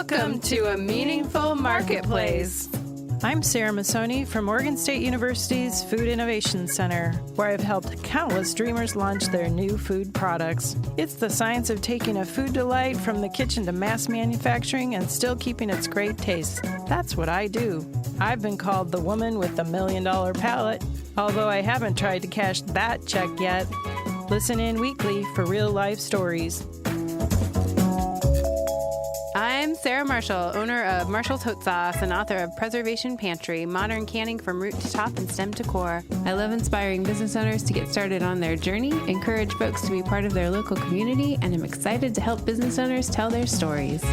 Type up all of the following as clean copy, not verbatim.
Welcome to A Meaningful Marketplace. I'm Sarah Massoni from Oregon State University's Food Innovation Center, where I've helped countless dreamers launch their new food products. It's the science of taking a food delight from the kitchen to mass manufacturing and still keeping its great taste. That's what I do. I've been called the woman with the $1 million palate, although I haven't tried to cash that check yet. Listen in weekly for real-life stories. I'm Sarah Marshall, owner of Marshall's Hot Sauce and author of Preservation Pantry, modern canning from root to top and stem to core. I love inspiring business owners to get started on their journey, encourage folks to be part of their local community, and I'm excited to help business owners tell their stories.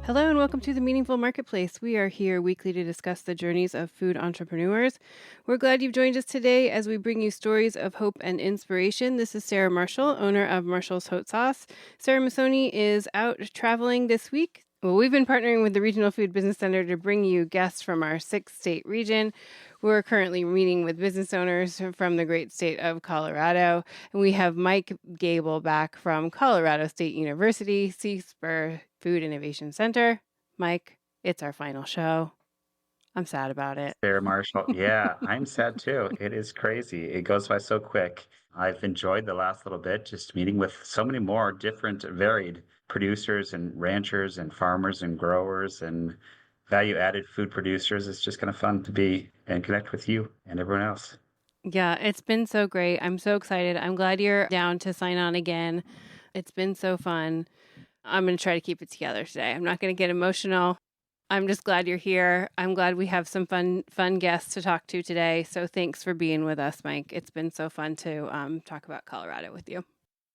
Hello and welcome to The Meaningful Marketplace. We are here weekly to discuss the journeys of food entrepreneurs. We're glad you've joined us today as we bring you stories of hope and inspiration. This is Sarah Marshall, owner of Marshall's Hot Sauce. Sarah Massoni is out traveling this week. Well, we've been partnering with the Regional Food Business Center to bring you guests from our 6-state region. We're currently meeting with business owners from the great state of Colorado. And we have Mike Gabel back from Colorado State University, CSPR Food Innovation Center. Mike, it's our final show. I'm sad about it. Sarah Marshall. Yeah, I'm sad too. It is crazy. It goes by so quick. I've enjoyed the last little bit, just meeting with so many more different, varied producers and ranchers and farmers and growers and value-added food producers. It's just kind of fun to be and connect with you and everyone else. Yeah, it's been so great. I'm so excited. I'm glad you're down to sign on again. It's been so fun. I'm going to try to keep it together today. I'm not going to get emotional. I'm just glad you're here. I'm glad we have some fun guests to talk to today. So thanks for being with us, Mike. It's been so fun to talk about Colorado with you.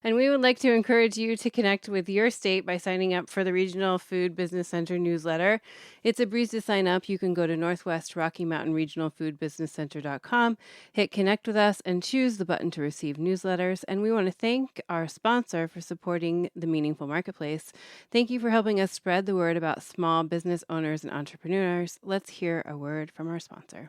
And we would like to encourage you to connect with your state by signing up for the Regional Food Business Center newsletter. It's a breeze to sign up. You can go to Northwest Rocky Mountain Regional Food Business Center.com, hit connect with us, and choose the button to receive newsletters. And we want to thank our sponsor for supporting the Meaningful Marketplace. Thank you for helping us spread the word about small business owners and entrepreneurs. Let's hear a word from our sponsor.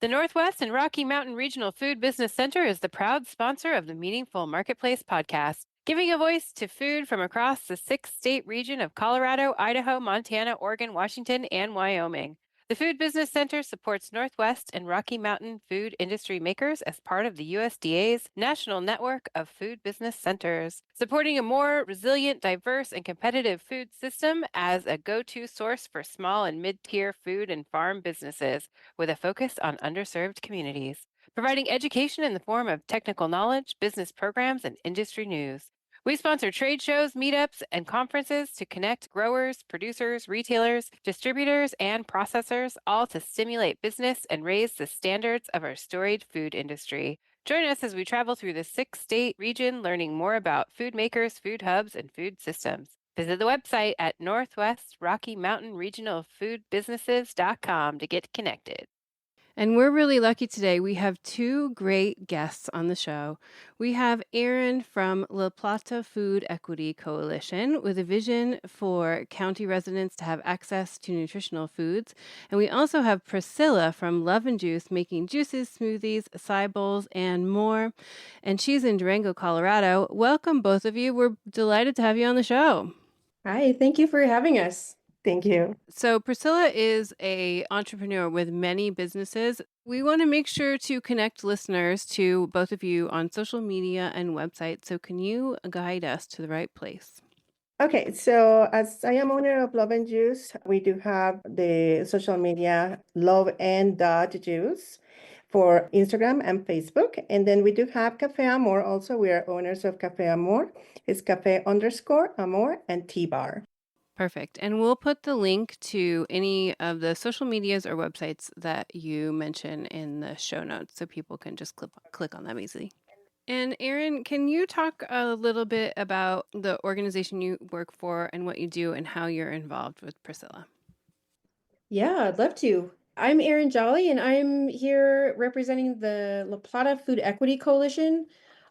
The Northwest and Rocky Mountain Regional Food Business Center is the proud sponsor of the Meaningful Marketplace podcast, giving a voice to food from across the 6-state region of Colorado, Idaho, Montana, Oregon, Washington, and Wyoming. The Food Business Center supports Northwest and Rocky Mountain food industry makers as part of the USDA's National Network of Food Business Centers, supporting a more resilient, diverse, and competitive food system as a go-to source for small and mid-tier food and farm businesses with a focus on underserved communities, providing education in the form of technical knowledge, business programs, and industry news. We sponsor trade shows, meetups, and conferences to connect growers, producers, retailers, distributors, and processors, all to stimulate business and raise the standards of our storied food industry. Join us as we travel through the 6-state region, learning more about food makers, food hubs, and food systems. Visit the website at Northwest Rocky Mountain Regional Food Businesses.com to get connected. And we're really lucky today. We have two great guests on the show. We have Erin from the Plata Food Equity Coalition with a vision for county residents to have access to nutritional foods. And we also have Priscila from Love and Juice making juices, smoothies, acai bowls, and more. And she's in Durango, Colorado. Welcome, both of you. We're delighted to have you on the show. Hi, thank you for having us. Thank you. So Priscila is an entrepreneur with many businesses. We want to make sure to connect listeners to both of you on social media and websites. So can you guide us to the right place? Okay, so as I am owner of Love and Juice, we do have the social media Love and Juice for Instagram and Facebook. And then we do have Cafe Amor. Also, we are owners of Cafe Amor. It's cafe_amor and T-Bar. Perfect. And we'll put the link to any of the social medias or websites that you mention in the show notes so people can just click on them easily. And Erin, can you talk a little bit about the organization you work for and what you do and how you're involved with Priscila? Yeah, I'd love to. I'm Erin Jolley, and I'm here representing the Plata Food Equity Coalition.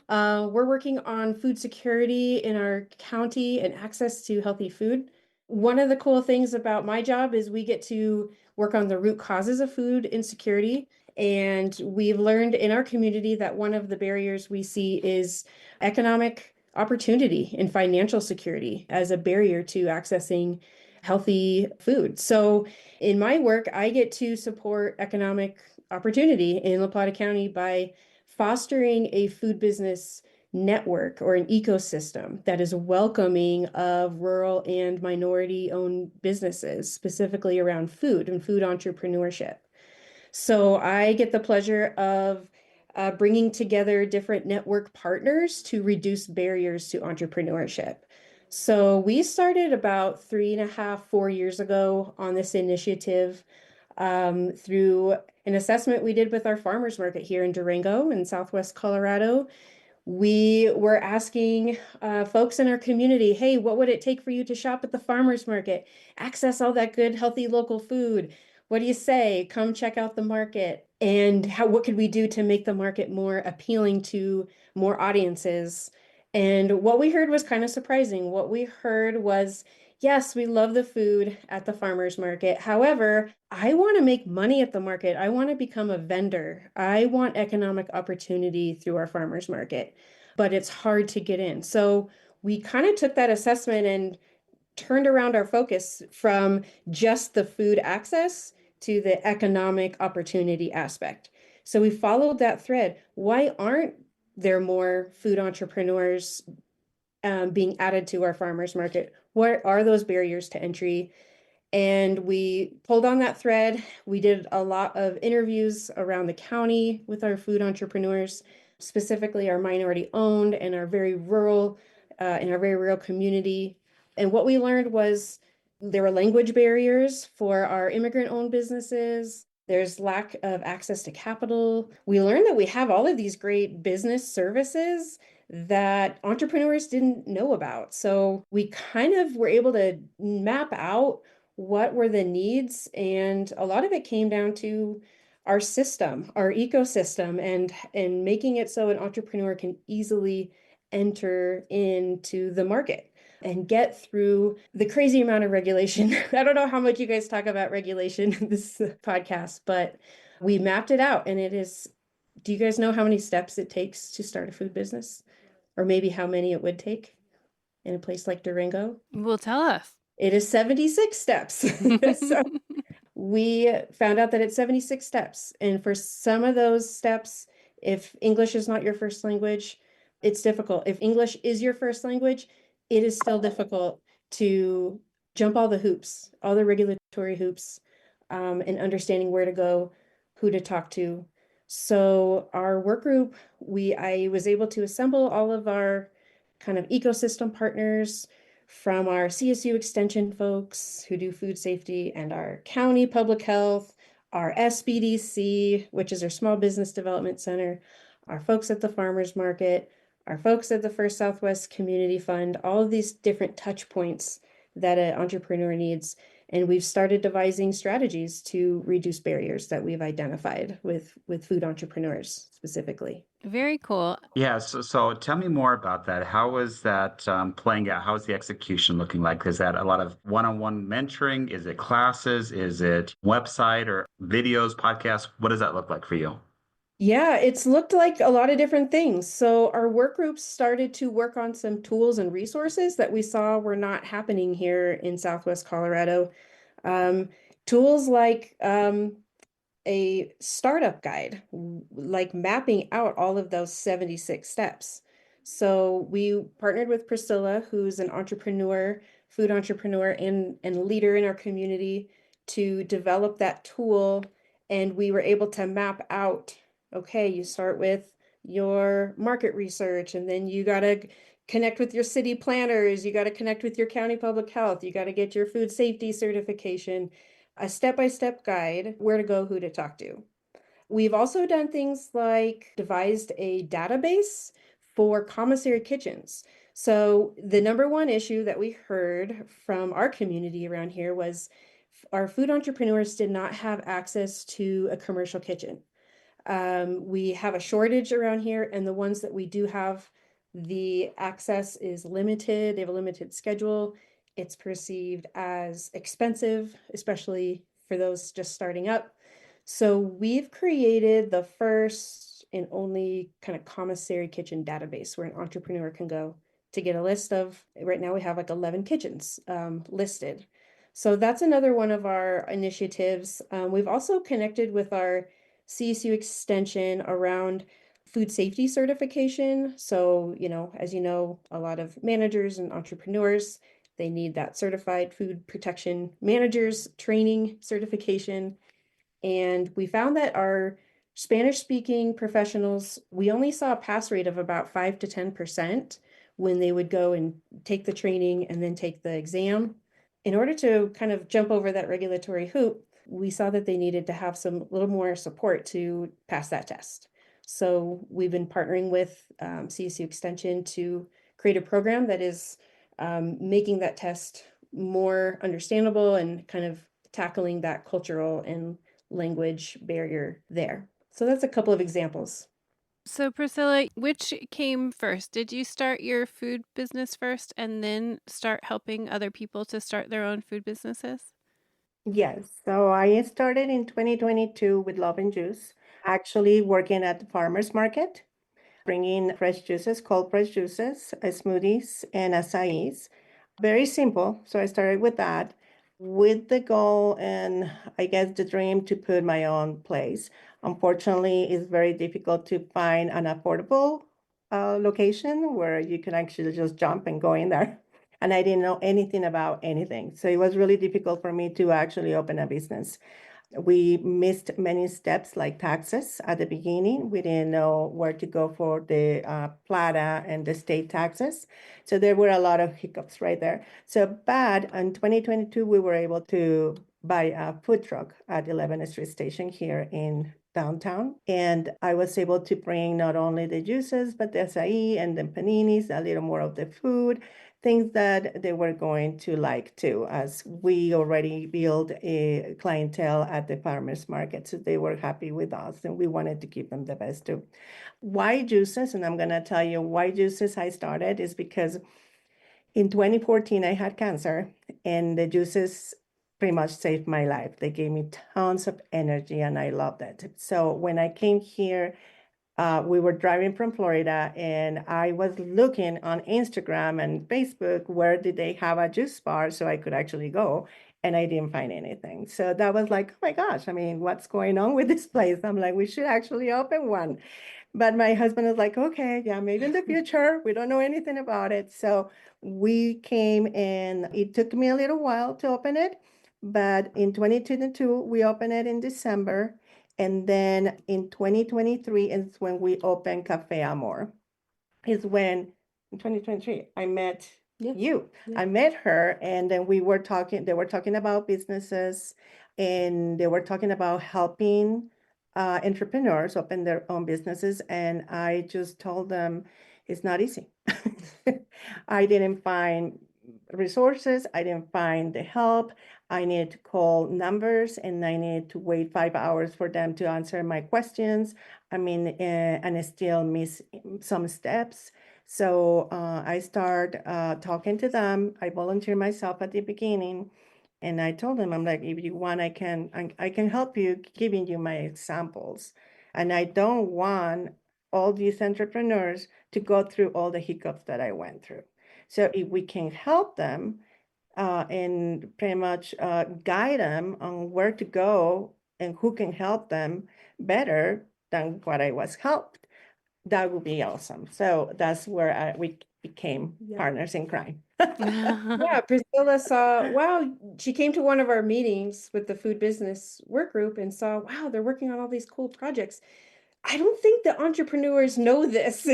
We're working on food security in our county and access to healthy food. One of the cool things about my job is we get to work on the root causes of food insecurity. And we've learned in our community that one of the barriers we see is economic opportunity and financial security as a barrier to accessing healthy food. So in my work, I get to support economic opportunity in La Plata County by fostering a food business network or an ecosystem that is welcoming of rural and minority owned businesses, specifically around food and food entrepreneurship. So I get the pleasure of bringing together different network partners to reduce barriers to entrepreneurship. So we started about 3.5, 4 years ago on this initiative through an assessment we did with our farmers market here in Durango in Southwest Colorado. We were asking folks in our community, hey, what would it take for you to shop at the farmers market, access all that good, healthy local food? What do you say? Come check out the market. And what could we do to make the market more appealing to more audiences? And what we heard was kind of surprising. What we heard was, yes, we love the food at the farmers market. However, I want to make money at the market. I want to become a vendor. I want economic opportunity through our farmers market, but it's hard to get in. So we kind of took that assessment and turned around our focus from just the food access to the economic opportunity aspect. So we followed that thread. Why aren't there more food entrepreneurs being added to our farmers market? What are those barriers to entry? And we pulled on that thread. We did a lot of interviews around the county with our food entrepreneurs, specifically our minority owned and our very rural, in our very rural community. And what we learned was there were language barriers for our immigrant owned businesses. There's lack of access to capital. We learned that we have all of these great business services that entrepreneurs didn't know about. So we kind of were able to map out what were the needs, and a lot of it came down to our system, our ecosystem, and making it so an entrepreneur can easily enter into the market and get through the crazy amount of regulation. I don't know how much you guys talk about regulation in this podcast, but we mapped it out, and it is, do you guys know how many steps it takes to start a food business? Or maybe how many it would take in a place like Durango? Well, tell us. It is 76 steps. So we found out that it's 76 steps. And for some of those steps, if English is not your first language, it's difficult. If English is your first language, it is still difficult to jump all the hoops, all the regulatory hoops, and understanding where to go, who to talk to. So our work group, I was able to assemble all of our kind of ecosystem partners from our CSU extension folks who do food safety and our county public health, our SBDC, which is our small business development center, our folks at the farmers market, our folks at the First Southwest Community Fund, all of these different touch points that an entrepreneur needs. And we've started devising strategies to reduce barriers that we've identified with food entrepreneurs specifically. Very cool. Yeah, so tell me more about that. How is that playing out? How is the execution looking like? Is that a lot of one-on-one mentoring? Is it classes? Is it website or videos, podcasts? What does that look like for you? Yeah, it's looked like a lot of different things. So our work groups started to work on some tools and resources that we saw were not happening here in Southwest Colorado. Um, Tools like a startup guide, like mapping out all of those 76 steps. So we partnered with Priscila, who's an entrepreneur, food entrepreneur, and leader in our community to develop that tool. And we were able to map out, okay, you start with your market research, and then you got to connect with your city planners, you got to connect with your county public health, you got to get your food safety certification, a step-by-step guide, where to go, who to talk to. We've also done things like devised a database for commissary kitchens. So the number one issue that we heard from our community around here was our food entrepreneurs did not have access to a commercial kitchen. We have a shortage around here, and the ones that we do have, the access is limited. They have a limited schedule. It's perceived as expensive, especially for those just starting up. So we've created the first and only kind of commissary kitchen database where an entrepreneur can go to get a list of, right now we have like 11 kitchens listed. So that's another one of our initiatives. We've also connected with our CSU extension around food safety certification. So, as you know, a lot of managers and entrepreneurs, they need that certified food protection managers training certification. And we found that our Spanish speaking professionals, we only saw a pass rate of about 5 to 10% when they would go and take the training and then take the exam. In order to kind of jump over that regulatory hoop, we saw that they needed to have some little more support to pass that test. So we've been partnering with CSU Extension to create a program that is making that test more understandable and kind of tackling that cultural and language barrier there. So that's a couple of examples. So, Priscilla, which came first? Did you start your food business first and then start helping other people to start their own food businesses? Yes, so I started in 2022 with Love and Juice, actually working at the farmers market, bringing fresh juices, cold pressed juices, smoothies, and acais. Very simple. So I started with that with the goal and I guess the dream to put my own place. Unfortunately, it's very difficult to find an affordable location where you can actually just jump and go in there. And I didn't know anything about anything. So it was really difficult for me to actually open a business. We missed many steps like taxes at the beginning. We didn't know where to go for the Plata and the state taxes. So there were a lot of hiccups right there. So, but in 2022, we were able to buy a food truck at 11th Street Station here in downtown. And I was able to bring not only the juices, but the acai and the paninis, a little more of the food, things that they were going to like too, as we already built a clientele at the farmers market. So they were happy with us and we wanted to give them the best too. Why juices? And I'm going to tell you why juices I started is because in 2014, I had cancer and the juices pretty much saved my life. They gave me tons of energy and I loved it. So when I came here, we were driving from Florida and I was looking on Instagram and Facebook, where did they have a juice bar so I could actually go? And I didn't find anything. So that was like, oh my gosh, I mean, what's going on with this place? I'm like, we should actually open one. But my husband was like, okay, yeah, maybe in the future. We don't know anything about it. So we came and it took me a little while to open it. But in 2022, we opened it in December. And then in 2023 is when we opened Cafe Amor. Is when in 2023 I met you. Yeah. I met her and then we were talking, they were talking about businesses and they were talking about helping entrepreneurs open their own businesses. And I just told them it's not easy. I didn't find resources. I didn't find the help. I needed to call numbers and I needed to wait 5 hours for them to answer my questions. I mean, and I still miss some steps. So I start talking to them. I volunteer myself at the beginning. And I told them, I'm like, if you want, I can help you giving you my examples. And I don't want all these entrepreneurs to go through all the hiccups that I went through. So if we can help them and pretty much guide them on where to go and who can help them better than what I was helped, that would be awesome. So that's where we became partners in crime. Yeah, Priscilla saw, wow, she came to one of our meetings with the food business work group and saw, wow, they're working on all these cool projects. I don't think the entrepreneurs know this.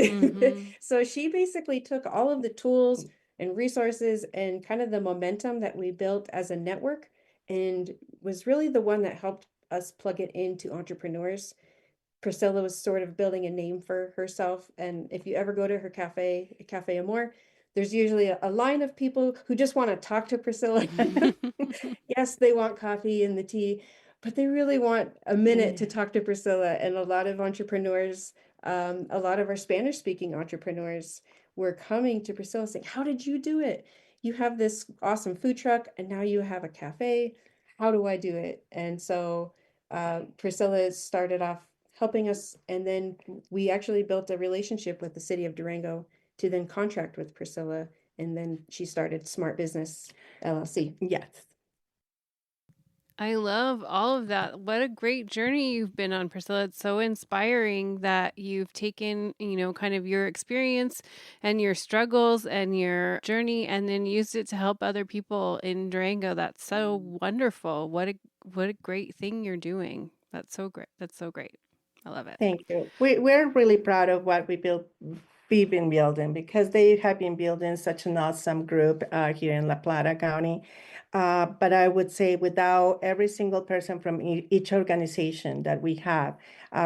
So she basically took all of the tools and resources and kind of the momentum that we built as a network and was really the one that helped us plug it into entrepreneurs. Priscilla was sort of building a name for herself. And if you ever go to her cafe, Cafe Amor, there's usually a line of people who just want to talk to Priscilla. Yes, they want coffee and the tea, but they really want a minute to talk to Priscilla. And a lot of entrepreneurs, a lot of our Spanish speaking entrepreneurs were coming to Priscilla saying, how did you do it? You have this awesome food truck and now you have a cafe. How do I do it? And so Priscilla started off helping us. And then we actually built a relationship with the city of Durango to then contract with Priscilla. And then she started Smart Business LLC. Yes. I love all of that. What a great journey you've been on, Priscilla. It's so inspiring that you've taken, kind of your experience and your struggles and your journey and then used it to help other people in Durango. That's so wonderful. What a great thing you're doing. That's so great. That's so great. I love it. Thank you. We're really proud of what we've been building because they have been building such an awesome group here in La Plata County. But I would say without every single person from each organization that we have,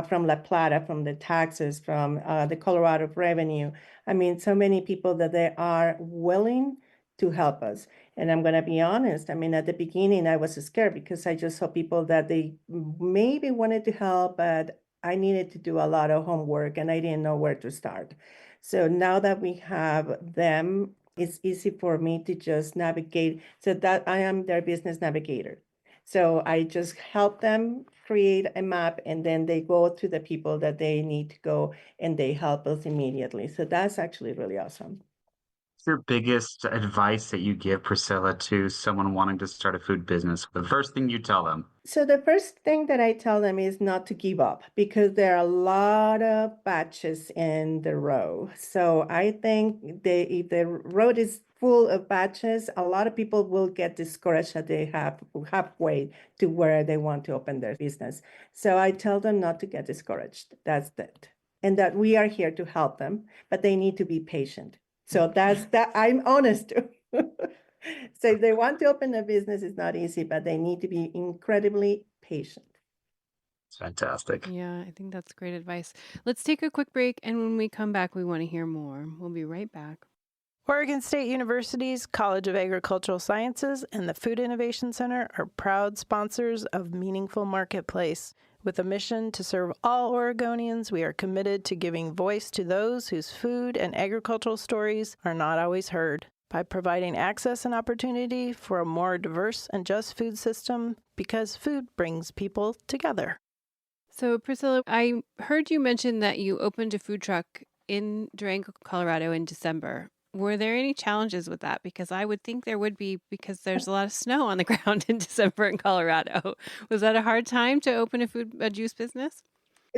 from La Plata, from the taxes, from the Colorado Revenue, I mean, so many people that they are willing to help us. And I'm going to be honest, I mean, at the beginning, I was scared because I just saw people that they maybe wanted to help, but I needed to do a lot of homework and I didn't know where to start. So now that we have them, it's easy for me to just navigate so that I am their business navigator. So I just help them create a map and then they go to the people that they need to go and they help us immediately. So that's actually really awesome. What's your biggest advice that you give, Priscilla, to someone wanting to start a food business? The first thing you tell them. So the first thing that I tell them is not to give up because there are a lot of batches in the row. So I think if the road is full of batches, a lot of people will get discouraged that they have halfway to where they want to open their business. So I tell them not to get discouraged. That's it. And that we are here to help them, but they need to be patient. So that's that. I'm honest. So if they want to open a business, it's not easy, but they need to be incredibly patient. It's fantastic. Yeah, I think that's great advice. Let's take a quick break. And when we come back, we want to hear more. We'll be right back. Oregon State University's College of Agricultural Sciences and the Food Innovation Center are proud sponsors of Meaningful Marketplace. With a mission to serve all Oregonians, we are committed to giving voice to those whose food and agricultural stories are not always heard. By providing access and opportunity for a more diverse and just food system, because food brings people together. So, Priscilla, I heard you mention that you opened a food truck in Durango, Colorado in December. Were there any challenges with that? Because I would think there would be because there's a lot of snow on the ground in December in Colorado. Was that a hard time to open a juice business?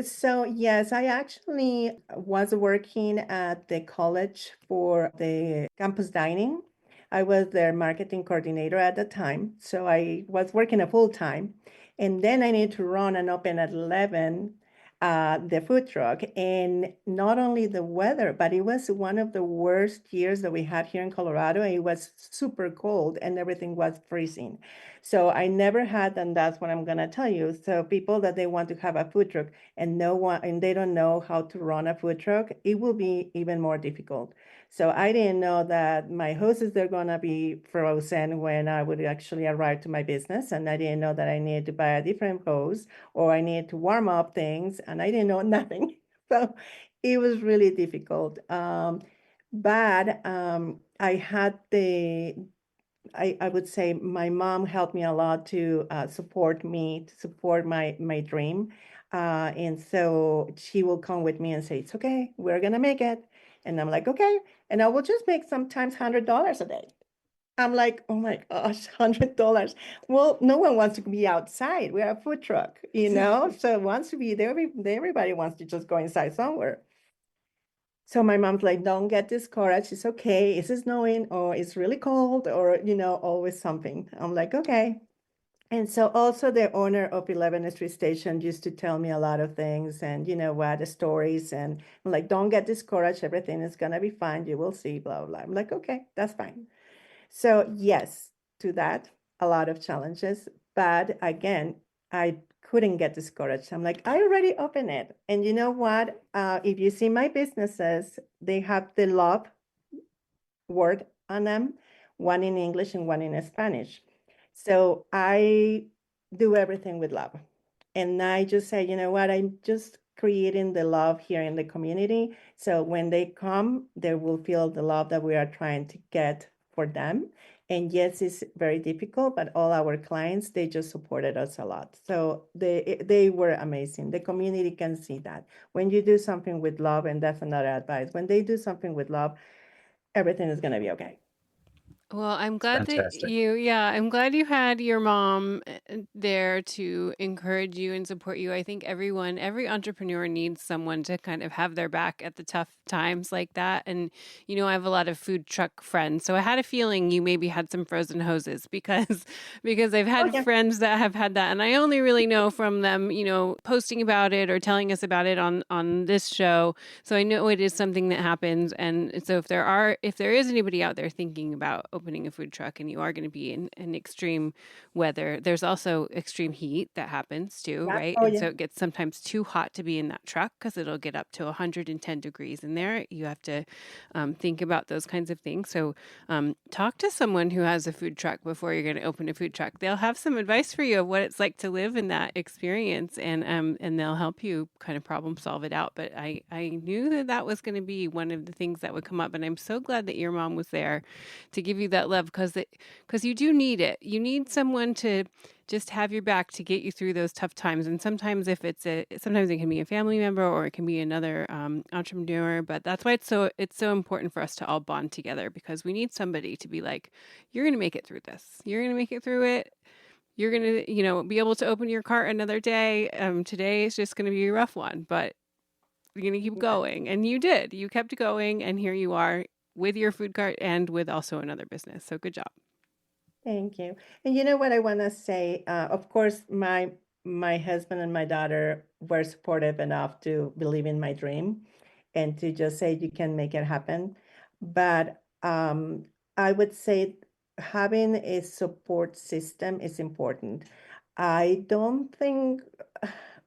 So, yes, I actually was working at the college for the campus dining. I was their marketing coordinator at the time. So I was working a full time. And then I needed to run and open at 11 the food truck. And not only the weather, but it was one of the worst years that we had here in Colorado. It was super cold and everything was freezing. So I never had, and that's what I'm going to tell you. So people that they want to have a food truck, and they don't know how to run a food truck, it will be even more difficult. So I didn't know that my hoses are gonna be frozen when I would actually arrive to my business, and I didn't know that I needed to buy a different hose or I needed to warm up things, and I didn't know nothing. So it was really difficult. But I had I would say my mom helped me a lot to support me, to support my dream. And so she will come with me and say, it's okay, we're gonna make it. And I'm like, okay. And I will just make sometimes $100 a day. I'm like, oh my gosh, $100. Well, no one wants to be outside. We're a food truck, so wants to be there. Everybody wants to just go inside somewhere. So my mom's like, don't get discouraged. It's okay. It's snowing or it's really cold or, always something. I'm like, okay. And so also the owner of 11th Street Station used to tell me a lot of things and the stories. And I'm like, don't get discouraged. Everything is going to be fine. You will see, blah, blah. I'm like, okay, that's fine. So yes, to that, a lot of challenges. But again, I couldn't get discouraged. I'm like, I already opened it. And you know what? If you see my businesses, they have the love word on them, one in English and one in Spanish. So I do everything with love. And I just say, you know what? I'm just creating the love here in the community. So when they come, they will feel the love that we are trying to get for them. And yes, it's very difficult, but all our clients, they just supported us a lot. So they were amazing. The community can see that. When you do something with love, and that's another advice, when they do something with love, everything is going to be okay. Well, I'm It's glad that fantastic. I'm glad you had your mom there to encourage you and support you. I think every entrepreneur needs someone to kind of have their back at the tough times like that. And, I have a lot of food truck friends. So I had a feeling you maybe had some frozen hoses because, because I've Oh had yeah. friends that have had that. And I only really know from them, posting about it or telling us about it on this show. So I know it is something that happens. And so if there is anybody out there thinking about opening a food truck and you are going to be in extreme weather, there's also extreme heat that happens too, Yeah. right? Oh And yeah. so it gets sometimes too hot to be in that truck because it'll get up to 110 degrees in there. You have to think about those kinds of things. So talk to someone who has a food truck before you're going to open a food truck. They'll have some advice for you of what it's like to live in that experience, and they'll help you kind of problem solve it out. But I knew that was going to be one of the things that would come up, and I'm so glad that your mom was there to give you that love because you do need it. You need someone to just have your back to get you through those tough times. And sometimes sometimes it can be a family member or it can be another entrepreneur. But that's why it's so important for us to all bond together because we need somebody to be like, you're going to make it through this. You're going to make it through it. You're going to, be able to open your cart another day. Today is just going to be a rough one, but you're going to keep Yeah. going. And you did. You kept going. And here you are with your food cart and with also another business. So good job. Thank you. And you know what I want to say? Of course, my husband and my daughter were supportive enough to believe in my dream and to just say you can make it happen. But I would say having a support system is important. I don't think,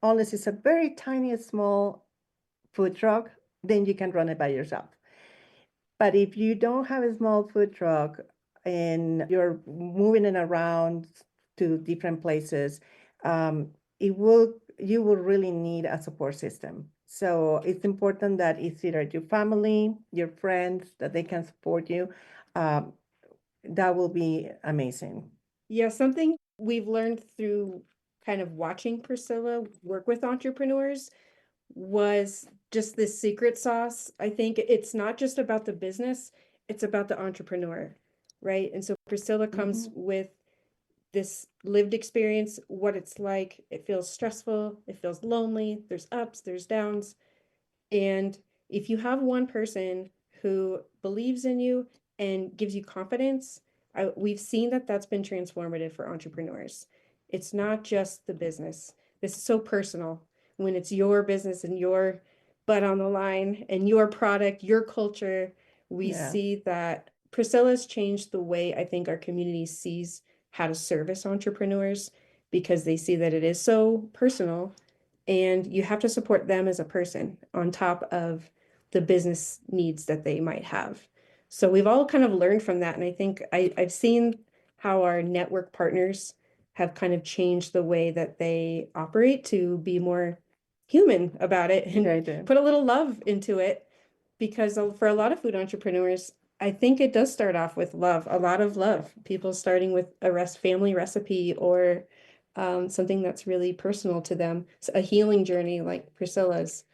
unless it's a very tiny, small food truck, then you can run it by yourself. But if you don't have a small food truck and you're moving it around to different places, you will really need a support system. So it's important that it's either your family, your friends, that they can support you. Um, that will be amazing. Yeah, something we've learned through kind of watching Priscilla work with entrepreneurs was just this secret sauce. I think it's not just about the business, it's about the entrepreneur, right? And so Priscilla comes Mhm. with this lived experience, what it's like. It feels stressful, it feels lonely, there's ups, there's downs. And if you have one person who believes in you and gives you confidence, we've seen that that's been transformative for entrepreneurs. It's not just the business. This is so personal when it's your business and your butt on the line and your product, your culture. We Yeah. see that Priscilla's changed the way I think our community sees how to service entrepreneurs because they see that it is so personal and you have to support them as a person on top of the business needs that they might have. So we've all kind of learned from that. And I think I've seen how our network partners have kind of changed the way that they operate to be more human about it Yeah, I and do. put a little love into it. Because for a lot of food entrepreneurs, I think it does start off with love, a lot of love. People starting with a family recipe or something that's really personal to them, a healing journey like Priscilla's.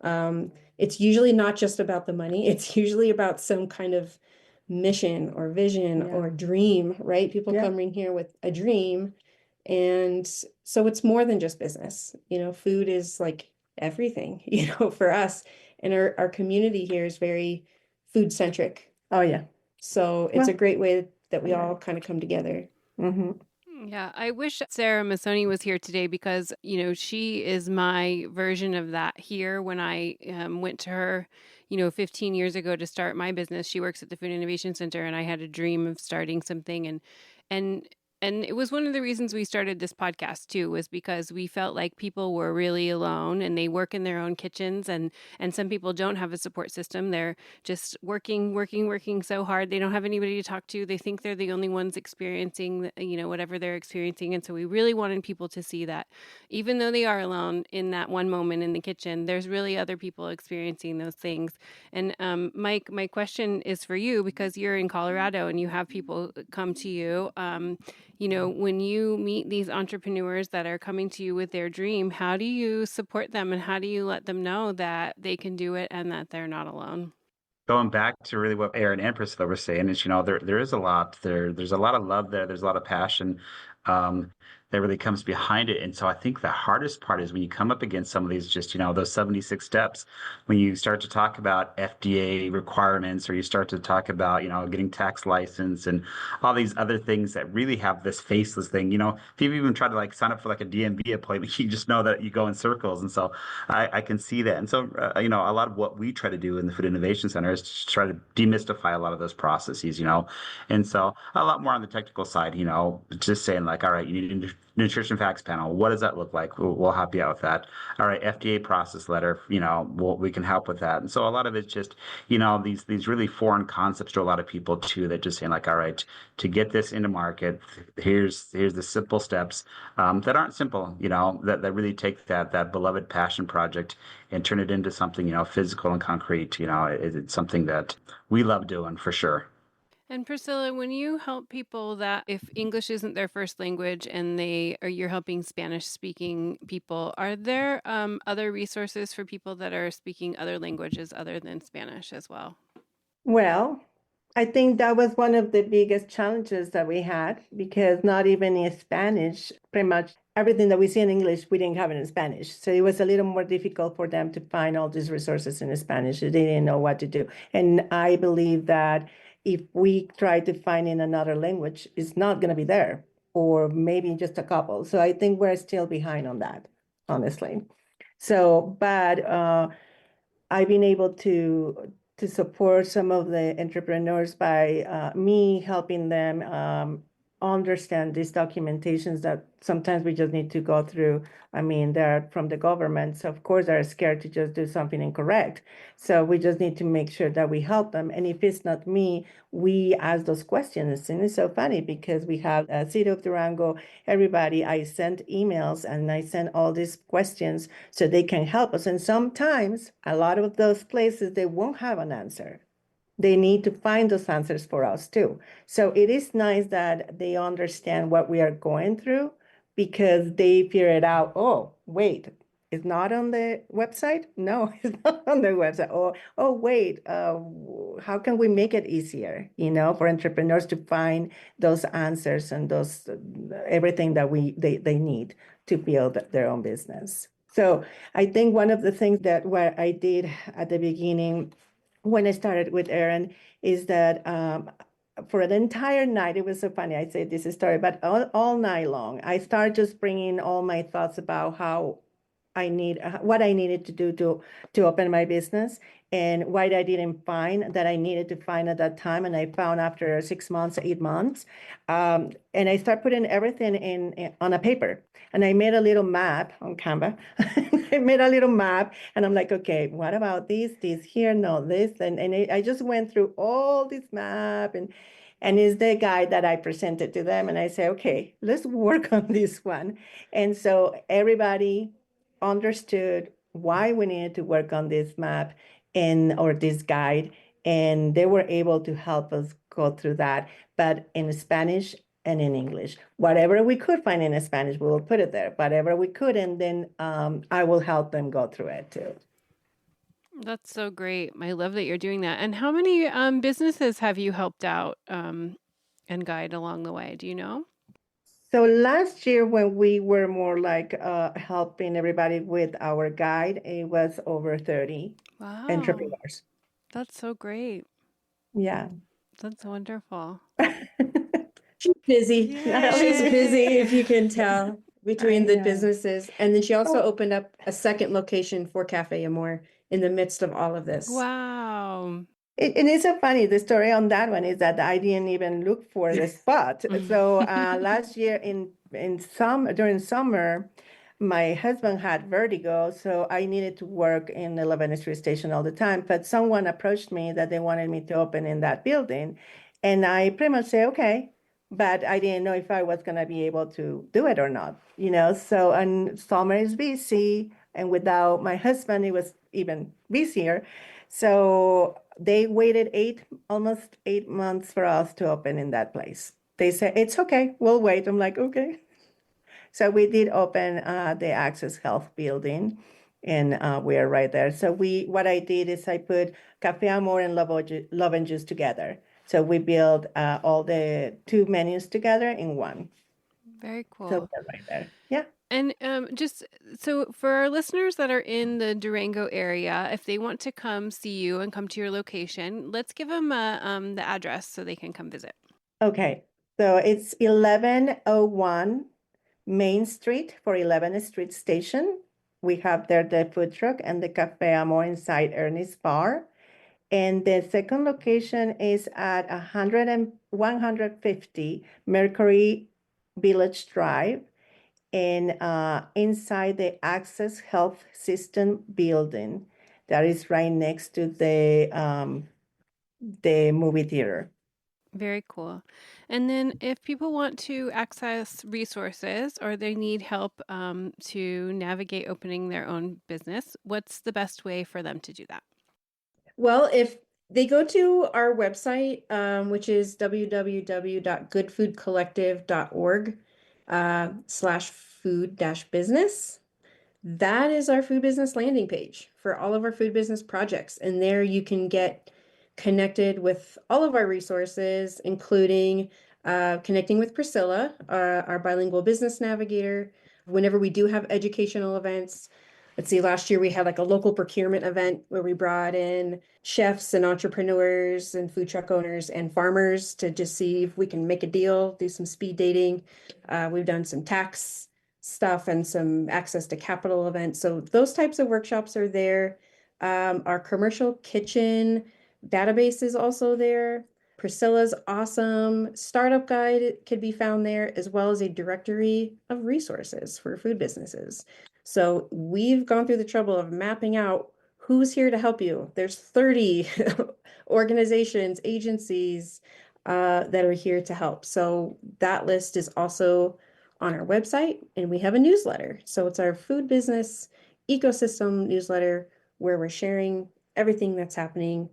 It's usually not just about the money, it's usually about some kind of mission or vision Yeah. or dream, right? People Yeah. come in here with a dream. And so it's more than just business. Food is like everything, for us. And our community here is very food centric. Oh yeah. So it's a Well, great way that we all right. kind of come together. Mm-hmm. Yeah, I wish Sarah Masoni was here today because, she is my version of that here. When I went to her, 15 years ago to start my business, she works at the Food Innovation Center, and I had a dream of starting something. And and it was one of the reasons we started this podcast too, was because we felt like people were really alone and they work in their own kitchens, and some people don't have a support system. They're just working so hard. They don't have anybody to talk to. They think they're the only ones experiencing, whatever they're experiencing. And so we really wanted people to see that even though they are alone in that one moment in the kitchen, there's really other people experiencing those things. And Mike, my question is for you because you're in Colorado and you have people come to you. When you meet these entrepreneurs that are coming to you with their dream, how do you support them and how do you let them know that they can do it and that they're not alone? going back to really what Erin and Priscilla were saying is, there is a lot there. There's a lot of love there. There's a lot of passion um, that really comes behind it. And so I think the hardest part is when you come up against some of these, just, those 76 steps, when you start to talk about FDA requirements, or you start to talk about, getting tax license and all these other things that really have this faceless thing. If you even try to like sign up for like a DMV appointment, you just know that you go in circles. And so I can see that. And so, a lot of what we try to do in the Food Innovation Center is to try to demystify a lot of those processes, And so a lot more on the technical side, just saying like, all right, you need a nutrition facts panel. What does that look like? We'll help you out with that. All right, FDA process letter, we can help with that. And so a lot of it's just, these really foreign concepts to a lot of people too, that just saying like, all right, to get this into market, here's the simple steps that aren't simple, that really take that beloved passion project and turn it into something, physical and concrete. It's something that we love doing for sure. And Priscilla, when you help people that if English isn't their first language and you're helping Spanish speaking people, are there other resources for people that are speaking other languages other than Spanish as well? Well, I think that was one of the biggest challenges that we had, because not even in Spanish, pretty much everything that we see in English, we didn't have it in Spanish. So it was a little more difficult for them to find all these resources in Spanish. They didn't know what to do. And I believe that if we try to find in another language, it's not going to be there, or maybe just a couple. So I think we're still behind on that, honestly. So, but I've been able to support some of the entrepreneurs by me helping them understand these documentations that sometimes we just need to go through. I mean, they're from the government, so of course they're scared to just do something incorrect. So we just need to make sure that we help them. And if it's not me, we ask those questions. And it's so funny because we have a City of Durango, everybody, I sent emails and I sent all these questions so they can help us. And sometimes a lot of those places, they won't have an answer. They need to find those answers for us too. So it is nice that they understand what we are going through, because they figure it out. Oh, wait, it's not on the website? No, it's not on the website. Oh, wait, how can we make it easier, for entrepreneurs to find those answers and those everything that they need to build their own business. So I think one of the things that what I did at the beginning when I started with Erin is that for the entire night, it was so funny. I say this story, but all night long, I started just bringing all my thoughts about what I needed to do to open my business, and what I didn't find that I needed to find at that time. And I found after 6 months, 8 months, and I started putting everything on a paper. And I made a little map on Canva. I made a little map, and I'm like, okay, what about this here, no, this, and I just went through all this map, and it's the guide that I presented to them, and I say, okay, let's work on this one. And so everybody understood why we needed to work on this map or this guide, and they were able to help us go through that, but in Spanish and in English. Whatever we could find in Spanish, we will put it there. Whatever we could, and then I will help them go through it too. That's so great. I love that you're doing that. And how many businesses have you helped out and guide along the way? Do you know? So last year, when we were more like helping everybody with our guide, it was over 30 entrepreneurs. That's so great. Yeah. That's wonderful. She's busy. She's busy, if you can tell, between the know. businesses. And then she also opened up a second location for Cafe Amor in the midst of all of this. Wow. It is so funny. The story on that one is that I didn't even look for the spot. So last year during summer, my husband had vertigo, so I needed to work in the 11th Street Station all the time. But someone approached me that they wanted me to open in that building, and I pretty much said okay, but I didn't know if I was going to be able to do it or not. So and summer is busy, and without my husband, it was even busier. So they waited almost 8 months for us to open in that place. They said, it's okay, we'll wait. I'm like, okay. So we did open the Access Health building. and we are right there. So what I did is I put Cafe Amor and Love and Juice together. So we built all the two menus together in one. Very So cool. we're right there. Yeah. And just so for our listeners that are in the Durango area, if they want to come see you and come to your location, let's give them the address so they can come visit. Okay. So it's 1101 Main Street for 11th Street Station. We have there the food truck and the Cafe Amor inside Ernie's Bar. And the second location is at 150 Mercury Village Drive and inside the Access Health System building that is right next to the movie theater. Very cool. And then if people want to access resources or they need help to navigate opening their own business, what's the best way for them to do that? Well, if they go to our website, which is www.goodfoodcollective.org /food-business, that is our food business landing page for all of our food business projects. And there you can get connected with all of our resources, including connecting with Priscila, our bilingual business navigator. Whenever we do have educational events, let's see, last year we had like a local procurement event where we brought in chefs and entrepreneurs and food truck owners and farmers to just see if we can make a deal, do some speed dating. We've done some tax stuff and some access to capital events. So those types of workshops are there. Our commercial kitchen database is also there. Priscila's awesome startup guide could be found there, as well as a directory of resources for food businesses. So we've gone through the trouble of mapping out who's here to help you. There's 30 organizations, agencies that are here to help. So that list is also on our website, and we have a newsletter. So it's our food business ecosystem newsletter where we're sharing everything that's happening.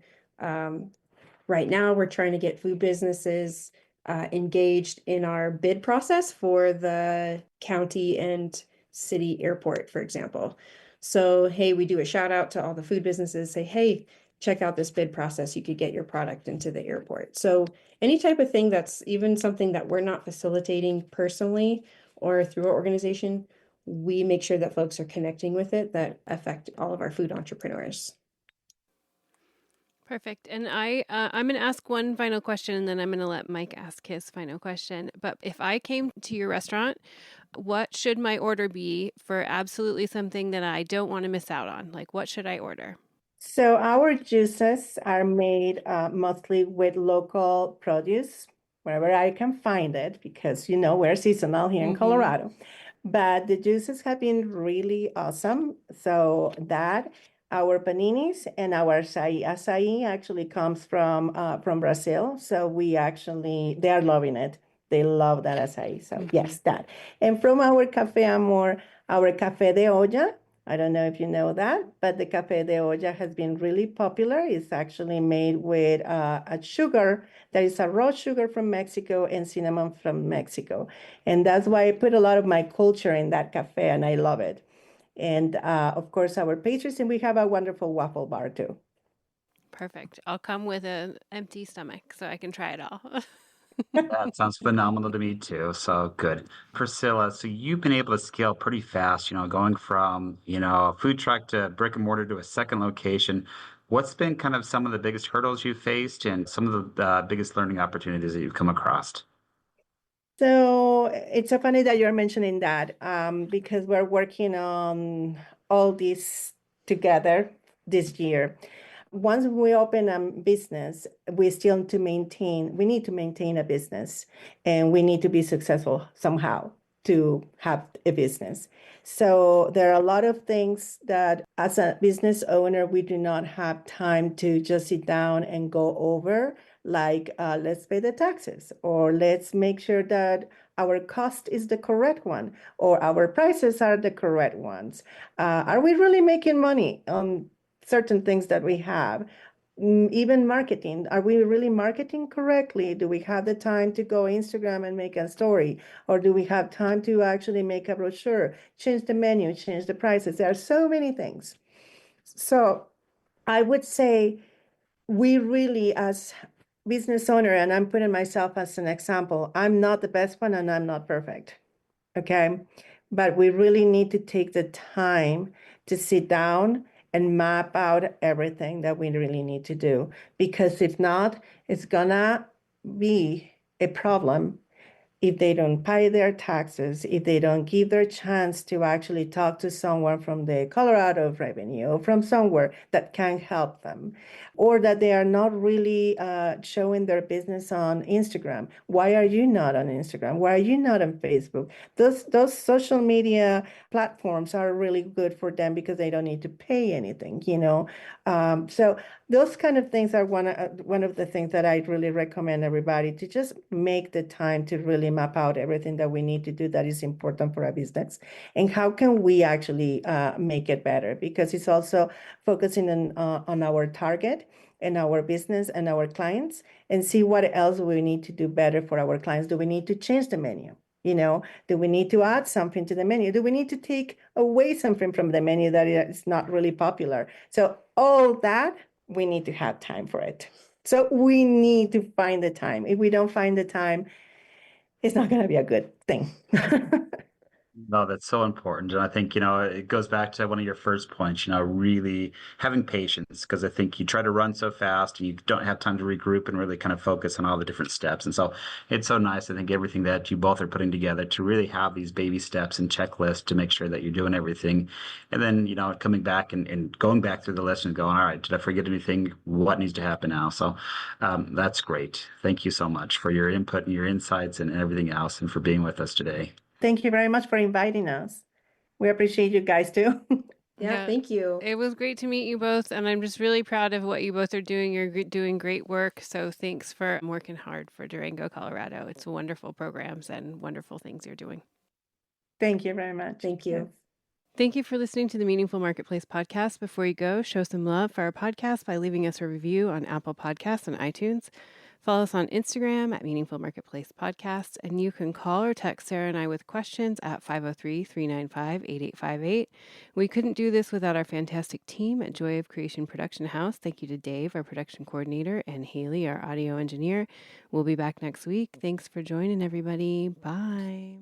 Right now, we're trying to get food businesses engaged in our bid process for the county and city airport, for example. So, hey, we do a shout out to all the food businesses, say, hey, check out this bid process. You could get your product into the airport. So any type of thing that's even something that we're not facilitating personally or through our organization, we make sure that folks are connecting with it that affect all of our food entrepreneurs. Perfect. And I'm going to ask one final question, and then I'm going to let Mike ask his final question. But if I came to your restaurant, what should my order be for absolutely something that I don't want to miss out on? Like, what should I order? So our juices are made mostly with local produce, wherever I can find it, because we're seasonal here in Colorado. But the juices have been really awesome. So that our paninis and our acai actually comes from Brazil. So they are loving it. They love that acai. So yes, that. And from our Cafe Amor, our Café de Olla, I don't know if you know that, but the Café de Olla has been really popular. It's actually made with a sugar that is a raw sugar from Mexico and cinnamon from Mexico. And that's why I put a lot of my culture in that cafe, and I love it. And of course, our pastries, and we have a wonderful waffle bar too. Perfect. I'll come with an empty stomach so I can try it all. That sounds phenomenal to me too. So good. Priscila, so you've been able to scale pretty fast, going from, a food truck to brick and mortar to a second location. What's been kind of some of the biggest hurdles you've faced and some of the biggest learning opportunities that you've come across? So it's so funny that you're mentioning that because we're working on all this together this year. Once we open a business, we need to maintain a business, and we need to be successful somehow to have a business. So there are a lot of things that as a business owner, we do not have time to just sit down and go over, like let's pay the taxes, or let's make sure that our cost is the correct one, or our prices are the correct ones. Are we really making money on certain things that we have? Even marketing. Are we really marketing correctly? Do we have the time to go Instagram and make a story? Or do we have time to actually make a brochure, change the menu, change the prices? There are so many things. So I would say we really, as business owner, and I'm putting myself as an example, I'm not the best one and I'm not perfect. Okay. But we really need to take the time to sit down and map out everything that we really need to do. Because if not, it's gonna be a problem if they don't pay their taxes, if they don't give their chance to actually talk to someone from the Colorado Revenue or from somewhere that can help them, or that they are not really showing their business on Instagram. Why are you not on Instagram? Why are you not on Facebook? Those social media platforms are really good for them because they don't need to pay anything, you know. So those kind of things are one of the things that I really recommend everybody to just make the time to really map out everything that we need to do that is important for our business, and how can we actually make it better, because it's also focusing on our target and our business and our clients, and see what else we need to do better for our clients. Do we need to change the menu? You know, do we need to add something to the menu? Do we need to take away something from the menu that is not really popular? So all that, we need to have time for it. So we need to find the time. If we don't find the time, it's not going to be a good thing. No, that's so important. And I think, it goes back to one of your first points, really having patience, because I think you try to run so fast and you don't have time to regroup and really kind of focus on all the different steps. And so it's so nice, I think, everything that you both are putting together to really have these baby steps and checklists to make sure that you're doing everything. And then, coming back and going back through the list and going, all right, did I forget anything? What needs to happen now? So that's great. Thank you so much for your input and your insights and everything else, and for being with us today. Thank you very much for inviting us. We appreciate you guys too. Yeah, thank you. It was great to meet you both, and I'm just really proud of what you both are doing. You're doing great work, so thanks for working hard for Durango, Colorado. It's wonderful programs and wonderful things you're doing. Thank you very much. Thank you. Thank you for listening to the Meaningful Marketplace podcast. Before you go, show some love for our podcast by leaving us a review on Apple Podcasts and iTunes. Follow us on Instagram at Meaningful Marketplace Podcast, and you can call or text Sarah and I with questions at 503-395-8858. We couldn't do this without our fantastic team at Joy of Creation Production House. Thank you to Dave, our production coordinator, and Haley, our audio engineer. We'll be back next week. Thanks for joining, everybody. Bye.